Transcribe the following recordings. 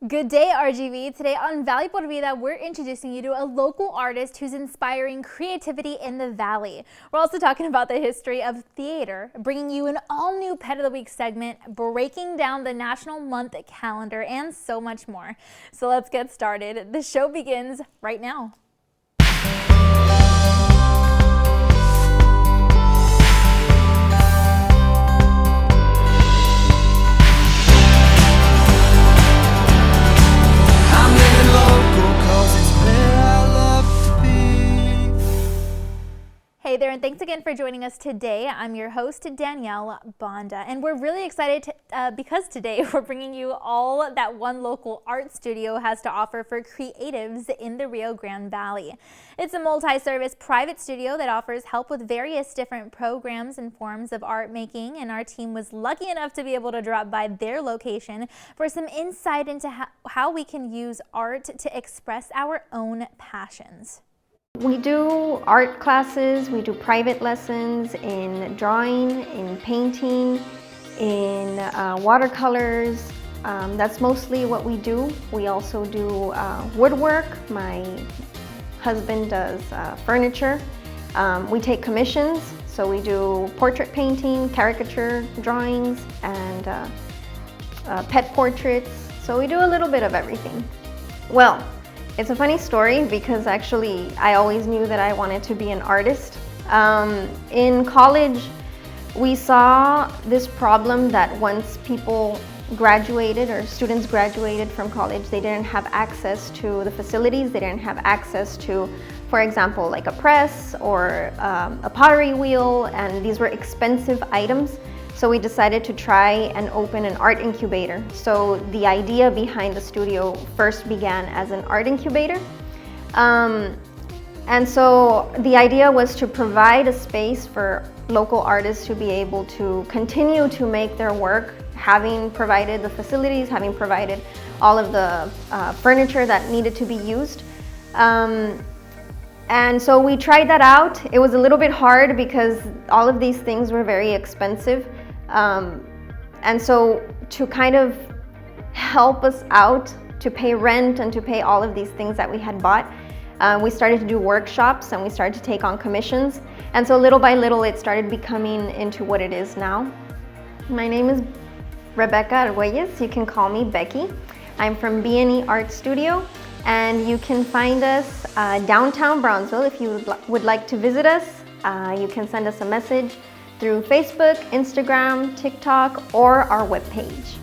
Good day, RGV. Today on Valley por Vida, we're introducing you to a local artist who's inspiring creativity in the Valley. We're also talking about the history of theater, bringing you an all-new Pet of the Week segment, breaking down the National Month calendar, and so much more. So let's get started. The show begins right now. Hey there, and thanks again for joining us today. I'm your host, Danielle Banda, and we're really excited because today we're bringing you all that one local art studio has to offer for creatives in the Rio Grande Valley. It's a multi-service private studio that offers help with various different programs and forms of art making, and our team was lucky enough to be able to drop by their location for some insight into how we can use art to express our own passions. We do art classes, we do private lessons in drawing, in painting, in watercolors. That's mostly what we do. We also do woodwork. My husband does furniture. We take commissions, so we do portrait painting, caricature drawings, and pet portraits. So we do a little bit of everything. Well, it's a funny story because actually I always knew that I wanted to be an artist. In college, we saw this problem that once people graduated or students graduated from college, they didn't have access to the facilities, they didn't have access to, for example, like a press or a pottery wheel, and these were expensive items. So we decided to try and open an art incubator. So the idea behind the studio first began as an art incubator. And so the idea was to provide a space for local artists to be able to continue to make their work, having provided the facilities, having provided all of the furniture that needed to be used. And so we tried that out. It was a little bit hard because all of these things were very expensive. And so to kind of help us out to pay rent and to pay all of these things that we had bought, we started to do workshops and we started to take on commissions. And so little by little it started becoming into what it is now. My name is Rebecca Arguelles. You can call me Becky. I'm from B&E Art Studio, and you can find us downtown Brownsville. If you would like to visit us, you can send us a message through Facebook, Instagram, TikTok, or our webpage.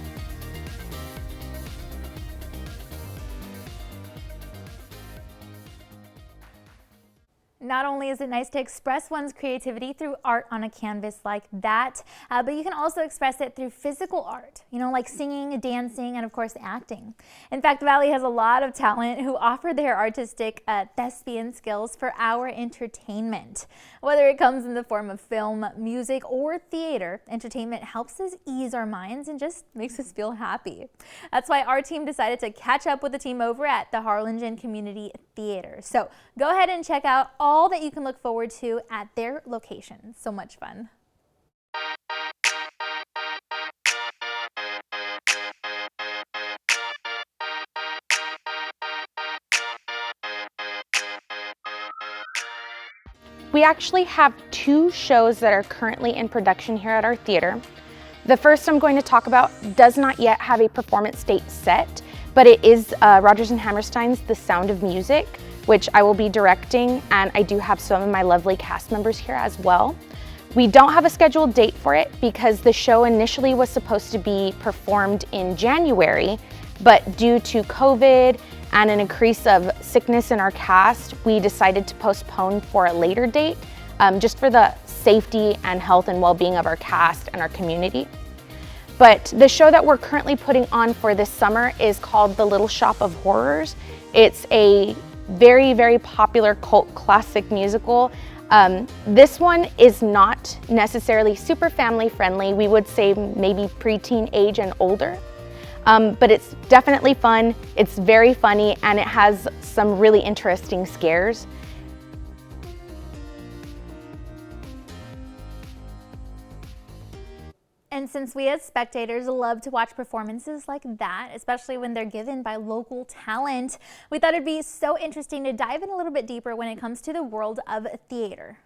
Not only is it nice to express one's creativity through art on a canvas like that, but you can also express it through physical art, like singing, dancing, and of course acting. In fact, the Valley has a lot of talent who offer their artistic thespian skills for our entertainment. Whether it comes in the form of film, music, or theater, entertainment helps us ease our minds and just makes us feel happy. That's why our team decided to catch up with the team over at the Harlingen Community Theater. So go ahead and check out all that you can look forward to at their location. So much fun. We actually have two shows that are currently in production here at our theater. The first I'm going to talk about does not yet have a performance date set, but it is Rodgers and Hammerstein's The Sound of Music, which I will be directing, and I do have some of my lovely cast members here as well. We don't have a scheduled date for it because the show initially was supposed to be performed in January, but due to COVID and an increase of sickness in our cast, we decided to postpone for a later date, just for the safety and health and well-being of our cast and our community. But the show that we're currently putting on for this summer is called The Little Shop of Horrors. It's a very, very popular cult classic musical. This one is not necessarily super family friendly. We would say maybe preteen age and older. But it's definitely fun, it's very funny, and it has some really interesting scares. And since we as spectators love to watch performances like that, especially when they're given by local talent, we thought it'd be so interesting to dive in a little bit deeper when it comes to the world of theater.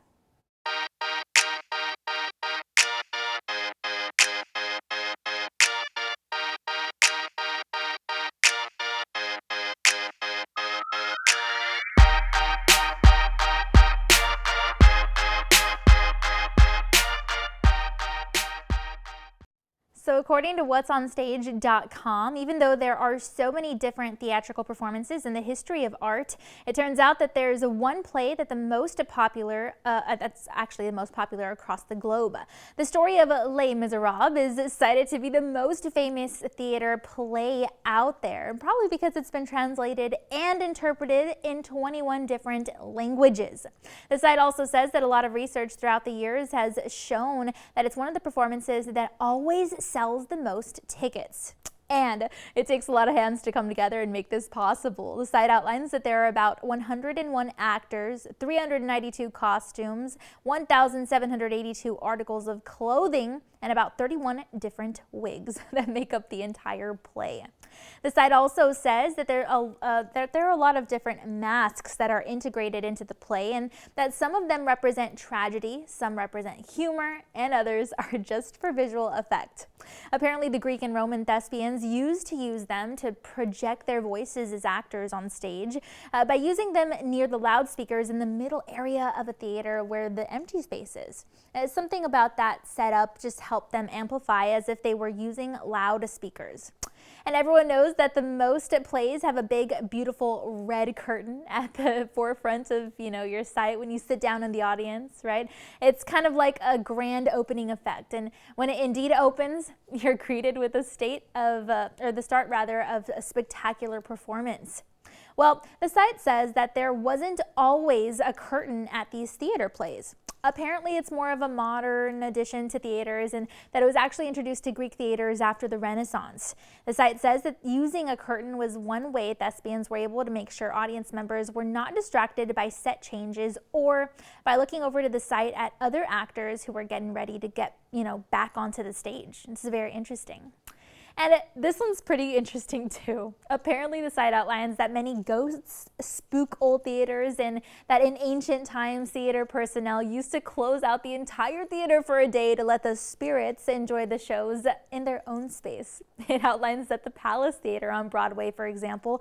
So according to what'sonstage.com, even though there are so many different theatrical performances in the history of art, it turns out that there's one play that's actually the most popular across the globe. The story of Les Miserables is cited to be the most famous theater play out there, probably because it's been translated and interpreted in 21 different languages. The site also says that a lot of research throughout the years has shown that it's one of the performances that always sells the most tickets. And it takes a lot of hands to come together and make this possible. The site outlines that there are about 101 actors, 392 costumes, 1,782 articles of clothing, and about 31 different wigs that make up the entire play. The site also says that there are a lot of different masks that are integrated into the play, and that some of them represent tragedy, some represent humor, and others are just for visual effect. Apparently, the Greek and Roman thespians used to use them to project their voices as actors on stage by using them near the loudspeakers in the middle area of a theater where the empty space is. Something about that setup just helped them amplify as if they were using loud speakers. And everyone knows that the most plays have a big, beautiful red curtain at the forefront of, your site when you sit down in the audience, right? It's kind of like a grand opening effect. And when it indeed opens, you're greeted with the start of a spectacular performance. Well, the site says that there wasn't always a curtain at these theater plays. Apparently, it's more of a modern addition to theaters, and that it was actually introduced to Greek theaters after the Renaissance. The site says that using a curtain was one way thespians were able to make sure audience members were not distracted by set changes or by looking over to the site at other actors who were getting ready to get, back onto the stage. This is very interesting. And this one's pretty interesting too. Apparently the site outlines that many ghosts spook old theaters, and that in ancient times theater personnel used to close out the entire theater for a day to let the spirits enjoy the shows in their own space. It outlines that the Palace Theater on Broadway, for example,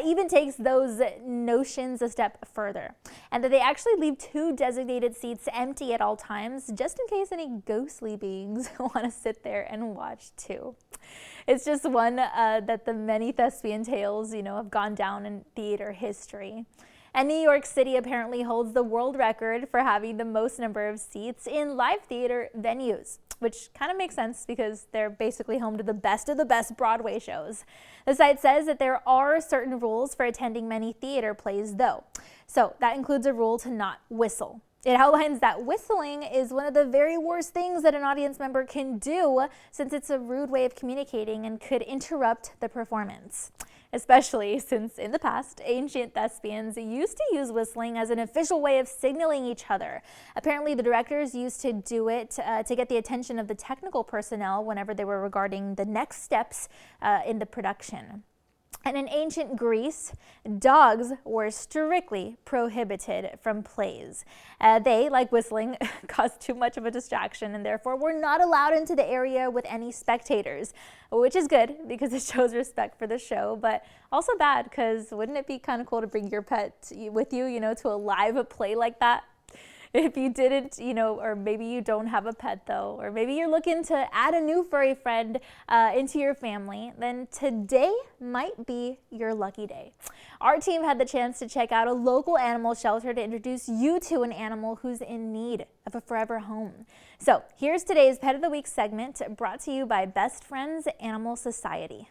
even takes those notions a step further, and that they actually leave 2 designated seats empty at all times just in case any ghostly beings want to sit there and watch too. It's just one that the many thespian tales, have gone down in theater history. And New York City apparently holds the world record for having the most number of seats in live theater venues, which kind of makes sense because they're basically home to the best of the best Broadway shows. The site says that there are certain rules for attending many theater plays, though. So that includes a rule to not whistle. It outlines that whistling is one of the very worst things that an audience member can do, since it's a rude way of communicating and could interrupt the performance. Especially since in the past, ancient thespians used to use whistling as an official way of signaling each other. Apparently the directors used to do it to get the attention of the technical personnel whenever they were regarding the next steps in the production. And in ancient Greece, dogs were strictly prohibited from plays. They, like whistling, caused too much of a distraction and therefore were not allowed into the area with any spectators, which is good because it shows respect for the show, but also bad because wouldn't it be kind of cool to bring your pet with you, to a live play like that? If you didn't, or maybe you don't have a pet though, or maybe you're looking to add a new furry friend into your family, then today might be your lucky day. Our team had the chance to check out a local animal shelter to introduce you to an animal who's in need of a forever home. So here's today's Pet of the Week segment brought to you by Best Friends Animal Society.